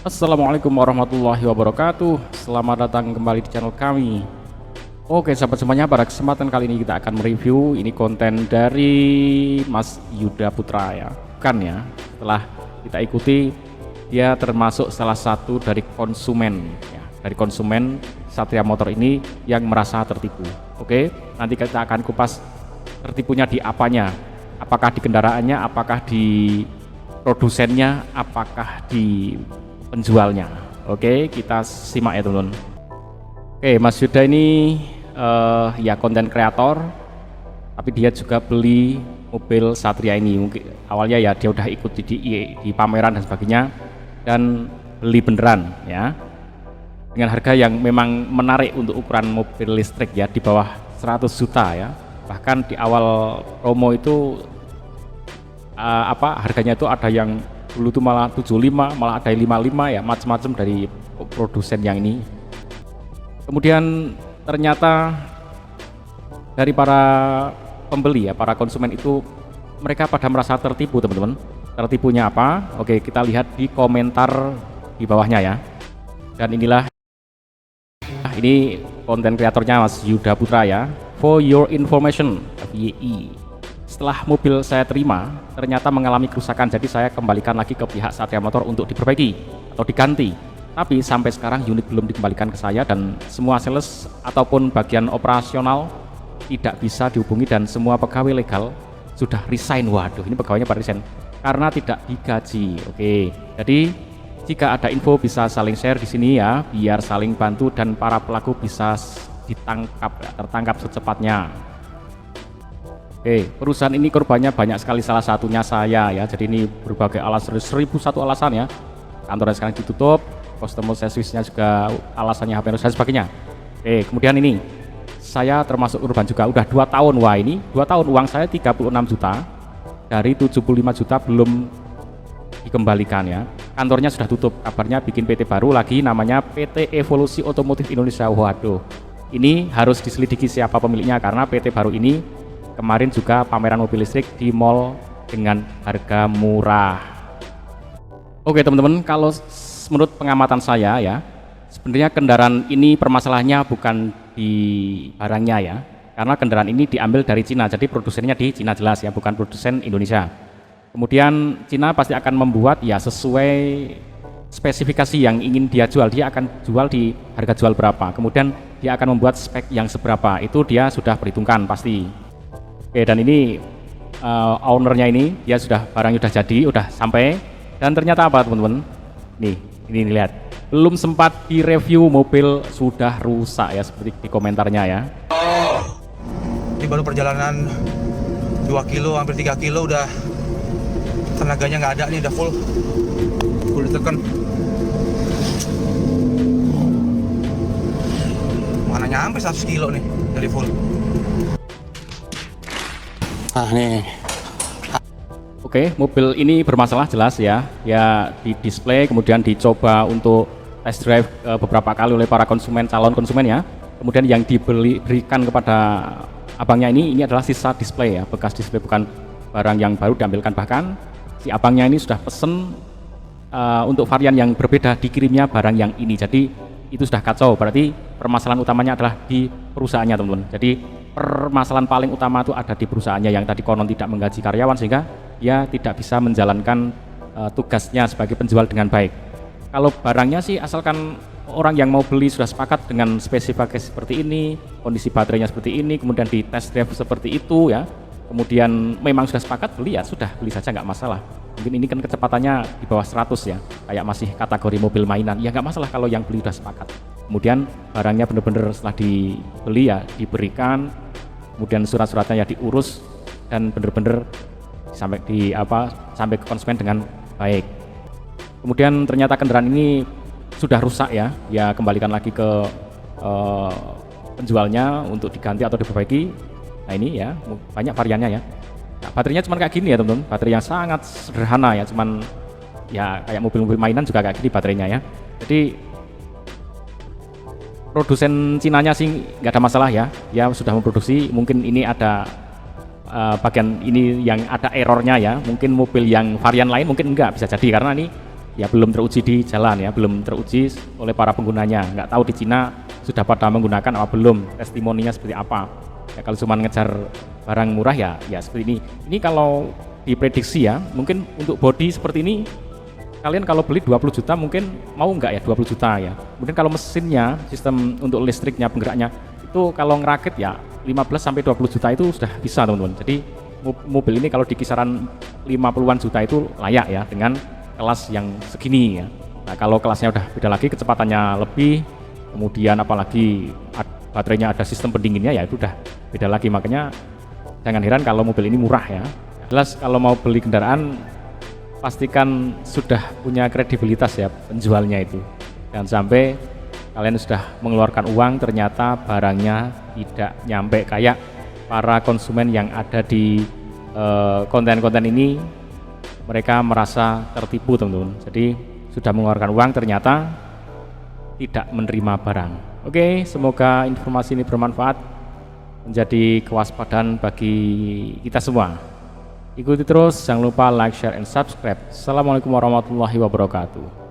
Assalamualaikum warahmatullahi wabarakatuh. Selamat datang kembali di channel kami. Oke sahabat semuanya, pada kesempatan kali ini kita akan mereview ini konten dari Mas Yuda Putra ya. Bukan ya, setelah kita ikuti dia termasuk salah satu dari konsumen ya, dari konsumen Satria Motor ini yang merasa tertipu. Oke, nanti kita akan kupas tertipunya di apanya, apakah di kendaraannya, apakah di produsennya, apakah di penjualnya. Oke, kita simak ya teman-teman. Oke, Mas Yuda ini ya konten kreator, tapi dia juga beli mobil Satria ini. Mungkin awalnya ya dia udah ikut di pameran dan sebagainya, dan beli beneran ya, dengan harga yang memang menarik untuk ukuran mobil listrik ya, di bawah 100 juta ya. Bahkan di awal promo itu harganya itu ada yang dulu tuh malah 75, malah ada 55 ya, macam-macam dari produsen yang ini. Kemudian ternyata dari para pembeli ya, para konsumen itu mereka pada merasa tertipu teman-teman. Tertipunya apa? Oke, kita lihat di komentar di bawahnya ya. Dan inilah ini konten kreatornya Mas Yuda Putra ya. For your information, FYI. Setelah mobil saya terima ternyata mengalami kerusakan, jadi saya kembalikan lagi ke pihak Satria Motor untuk diperbaiki atau diganti. Tapi sampai sekarang unit belum dikembalikan ke saya, dan semua sales ataupun bagian operasional tidak bisa dihubungi, dan semua pegawai legal sudah resign. Waduh, ini pegawainya pada resign karena tidak digaji. Oke, jadi jika ada info bisa saling share di sini ya, biar saling bantu dan para pelaku bisa ditangkap ya, tertangkap secepatnya. Oke, perusahaan ini korbannya banyak sekali, salah satunya saya ya. Jadi ini berbagai alasan, 1001 alasan ya. Kantornya sekarang ditutup, customer service-nya juga alasannya HP dan sebagainya. Oke, kemudian ini saya termasuk korban juga, udah 2 tahun. Wah, ini 2 tahun uang saya 36 juta dari 75 juta belum dikembalikan ya. Kantornya sudah tutup, kabarnya bikin PT baru lagi namanya PT Evolusi Otomotif Indonesia. Waduh, ini harus diselidiki siapa pemiliknya, karena PT baru ini kemarin juga pameran mobil listrik di mall dengan harga murah. Oke teman-teman, kalau menurut pengamatan saya ya, sebenarnya kendaraan ini permasalahannya bukan di barangnya ya, karena kendaraan ini diambil dari Cina, jadi produsennya di Cina jelas ya, bukan produsen Indonesia. Kemudian Cina pasti akan membuat ya sesuai spesifikasi yang ingin dia jual, dia akan jual di harga jual berapa, kemudian dia akan membuat spek yang seberapa, itu dia sudah perhitungkan pasti. Oke, dan ini ownernya ini dia sudah, barangnya sudah jadi, udah sampai, dan ternyata apa teman-teman? Nih, ini lihat, belum sempat direview mobil sudah rusak ya, seperti di komentarnya ya. Ini baru perjalanan 2 kilo, hampir 3 kilo udah tenaganya nggak ada nih, udah full ditekan. Mana nyampe 100 kilo nih dari full. Nih. Oke, mobil ini bermasalah jelas ya. Ya di display, kemudian dicoba untuk test drive beberapa kali oleh para konsumen, calon konsumen ya. Kemudian yang diberikan kepada abangnya ini adalah sisa display ya, bekas display, bukan barang yang baru diambilkan. Bahkan si abangnya ini sudah pesen untuk varian yang berbeda, dikirimnya barang yang ini. Jadi itu sudah kacau, berarti permasalahan utamanya adalah di perusahaannya teman-teman. Jadi permasalahan paling utama itu ada di perusahaannya yang tadi konon tidak menggaji karyawan, sehingga dia tidak bisa menjalankan tugasnya sebagai penjual dengan baik. Kalau barangnya sih asalkan orang yang mau beli sudah sepakat dengan spesifikasi seperti ini, kondisi baterainya seperti ini, kemudian di test drive seperti itu ya, kemudian memang sudah sepakat beli ya sudah, beli saja nggak masalah. Mungkin ini kan kecepatannya di bawah 100 ya, kayak masih kategori mobil mainan, ya nggak masalah kalau yang beli sudah sepakat. Kemudian barangnya benar-benar setelah dibeli ya diberikan, kemudian surat-suratnya ya diurus dan benar-benar sampai ke konsumen dengan baik. Kemudian ternyata kendaraan ini sudah rusak ya, ya kembalikan lagi ke penjualnya untuk diganti atau diperbaiki. Nah ini ya banyak variannya ya. Nah, baterainya cuma kayak gini ya teman-teman, baterai yang sangat sederhana ya, cuman ya kayak mobil-mobil mainan juga kayak gini baterainya ya. Jadi produsen Cinanya sih nggak ada masalah ya, dia sudah memproduksi. Mungkin ini ada bagian ini yang ada errornya ya, mungkin mobil yang varian lain mungkin enggak, bisa jadi karena ini ya belum teruji di jalan ya, belum teruji oleh para penggunanya. Nggak tahu di Cina sudah pada menggunakan apa belum, testimoninya seperti apa. Ya kalau cuma ngejar barang murah ya seperti ini. Ini kalau diprediksi ya, mungkin untuk body seperti ini kalian kalau beli 20 juta mungkin mau nggak ya 20 juta ya. Mungkin kalau mesinnya, sistem untuk listriknya, penggeraknya itu kalau ngerakit ya 15 sampai 20 juta itu sudah bisa teman-teman. Jadi mobil ini kalau di kisaran 50-an juta itu layak ya dengan kelas yang segini ya. Nah kalau kelasnya udah beda lagi, kecepatannya lebih, kemudian apalagi baterainya ada sistem pendinginnya ya itu udah beda lagi. Makanya jangan heran kalau mobil ini murah ya. Jelas kalau mau beli kendaraan pastikan sudah punya kredibilitas ya penjualnya itu. Jangan sampai kalian sudah mengeluarkan uang ternyata barangnya tidak nyampe, kayak para konsumen yang ada di konten-konten ini, mereka merasa tertipu teman-teman. Jadi sudah mengeluarkan uang ternyata tidak menerima barang. Oke, semoga informasi ini bermanfaat, menjadi kewaspadaan bagi kita semua. Ikuti terus, jangan lupa like, share, and subscribe. Assalamualaikum warahmatullahi wabarakatuh.